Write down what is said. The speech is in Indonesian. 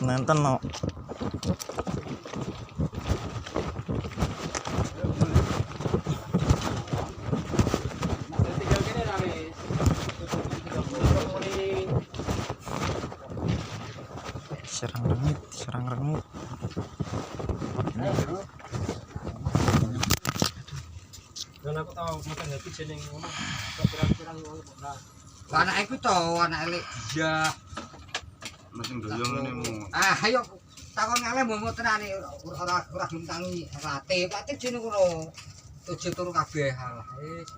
Nenten no. Serang rengit, serang rengit. Dan aku tahu makan hati jeneng ngono. Pirang-pirang ngono kok. Anak iku to, anak elek dia. Mesin doyong ngene mu. Ayo takon ngale mau tenane ora duntangi rate. Rate jeneng ngono. Tujuh turu kabeh. Alah, wis.